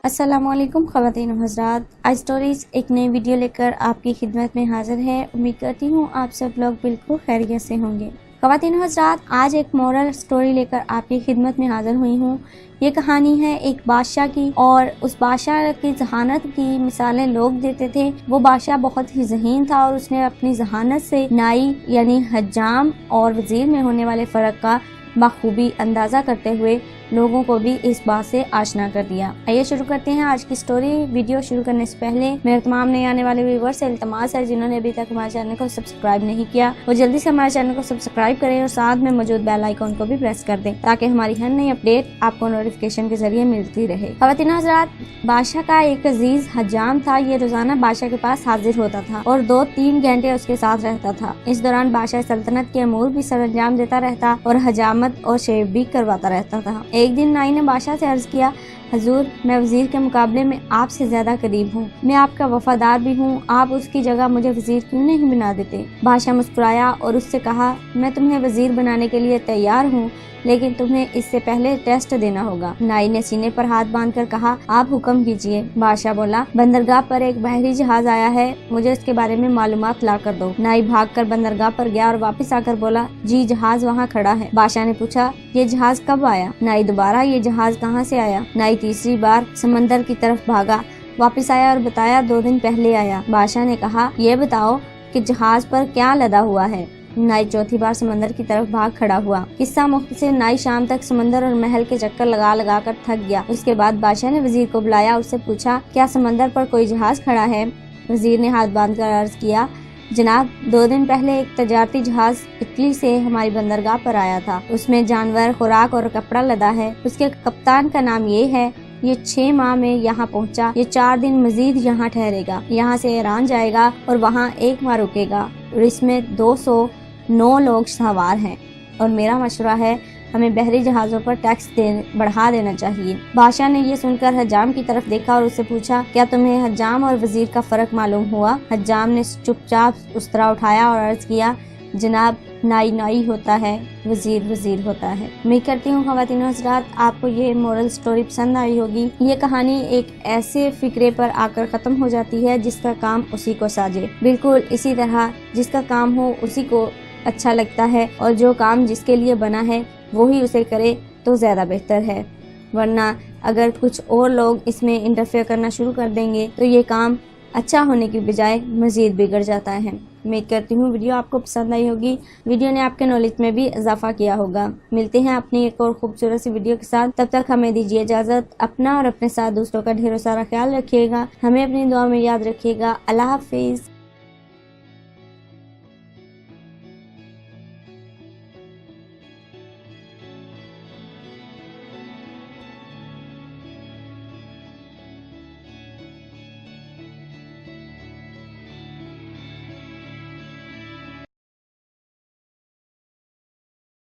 अस्सलाम वालेकुम ख़वातीन और हज़रात, आज स्टोरीज़ एक नई वीडियो लेकर आपकी खिदमत में हाजिर है। उम्मीद करती हूँ आप सब लोग बिल्कुल खैरियत से होंगे। ख़वातीन और हज़रात, आज एक मोरल स्टोरी लेकर आपकी खिदमत में हाजिर हुई हूँ। ये कहानी है एक बादशाह की, और उस बादशाह की जहानत की मिसालें लोग देते थे। वो बादशाह बहुत ही ज़हीन था और उसने अपनी जहानत से नाई यानी हज्जाम और वज़ीर में होने वाले फ़र्क का बखूबी अंदाज़ा करते हुए लोगों को भी इस बात से आशना कर दिया। आइए शुरू करते हैं आज की स्टोरी। वीडियो शुरू करने से पहले मेरे तमाम नए आने वाले व्यूअर्स से इल्तमास है, जिन्होंने अभी तक हमारे चैनल को सब्सक्राइब नहीं किया वो जल्दी से हमारे चैनल को सब्सक्राइब करें और साथ में मौजूद बेल आइकॉन को भी प्रेस कर दें, ताकि हमारी हर नई अपडेट आपको नोटिफिकेशन के जरिए मिलती रहे। ख़वातीन हज़रात, बादशाह का एक अजीज हज्जाम था। ये रोजाना बादशाह के पास हाजिर होता था और 2-3 घंटे उसके साथ रहता था। इस दौरान बादशाह सल्तनत के अमूर भी सरअंजाम देता रहता और हजामत और शेव भी करवाता रहता था। एक दिन नाई ने बादशाह से अर्ज किया, हजूर, मैं वजीर के मुकाबले में आपसे ज्यादा करीब हूँ, मैं आपका वफादार भी हूँ, आप उसकी जगह मुझे वजीर क्यों नहीं बना देते? बादशाह मुस्कुराया और उससे कहा, मैं तुम्हें वजीर बनाने के लिए तैयार हूँ, लेकिन तुम्हें इससे पहले टेस्ट देना होगा। नाई ने सीने पर हाथ बांधकर कहा, आप हुक्म कीजिए। बादशाह बोला, बंदरगाह पर एक बहरी जहाज आया है, मुझे इसके बारे में मालूमात ला कर दो। नाई भागकर बंदरगाह पर गया और वापस आकर बोला, जी जहाज वहाँ खड़ा है। बादशाह ने पूछा, ये जहाज कब आया? नाई दोबारा, ये जहाज कहाँ से आया? नाई तीसरी बार समंदर की तरफ भागा, वापस आया और बताया, 2 दिन पहले आया। बादशाह ने कहा, ये बताओ कि जहाज पर क्या लदा हुआ है? नाई चौथी बार समंदर की तरफ भाग खड़ा हुआ। किस्सा मुख्तसर, नाई शाम तक समंदर और महल के चक्कर लगा लगा कर थक गया। उसके बाद बादशाह ने वजीर को बुलाया, उससे पूछा, क्या समंदर पर कोई जहाज खड़ा है? वजीर ने हाथ बांधकर अर्ज किया, जनाब, 2 दिन पहले एक तजारती जहाज इटली से हमारी बंदरगाह पर आया था। उसमें जानवर, खुराक और कपड़ा लदा है। उसके कप्तान का नाम ये है, ये 6 माह में यहाँ पहुँचा, ये 4 दिन मजीद यहाँ ठहरेगा, यहाँ से ईरान जाएगा और वहाँ 1 माह रुकेगा, और इसमें 209 लोग सवार हैं, और मेरा मशवरा है हमें बहरी जहाज़ों पर टैक्स बढ़ा देना चाहिए। बादशाह ने ये सुनकर हज्जाम की तरफ देखा और उससे पूछा, क्या तुम्हें हज्जाम और वजीर का फर्क मालूम हुआ? हज्जाम ने चुपचाप उस्तरा उठाया और अर्ज किया, जनाब, नाई नाई होता है, वजीर वजीर होता है। उम्मीद करती हूँ ख़वातीन हज़रात, आपको ये मोरल स्टोरी पसंद आई होगी। ये कहानी एक ऐसे फिक्रे पर आकर ख़त्म हो जाती है जिसका काम उसी को साजे। बिल्कुल इसी तरह जिसका काम हो उसी को अच्छा लगता है, और जो काम जिसके लिए बना है वही उसे करे तो ज़्यादा बेहतर है। वरना अगर कुछ और लोग इसमें इंटरफेयर करना शुरू कर देंगे तो ये काम अच्छा होने की बजाय मज़ीद बिगड़ जाता है। उम्मीद करती हूँ वीडियो आपको पसंद आई होगी, वीडियो ने आपके नॉलेज में भी इजाफा किया होगा। मिलते हैं अपनी एक और खूबसूरत सी वीडियो के साथ, तब तक हमें दीजिए इजाज़त। अपना और अपने साथ दूसरों का ढेरों सारा ख्याल रखिएगा, हमें अपनी दुआ में याद रखिएगा। अल्लाह हाफिज़।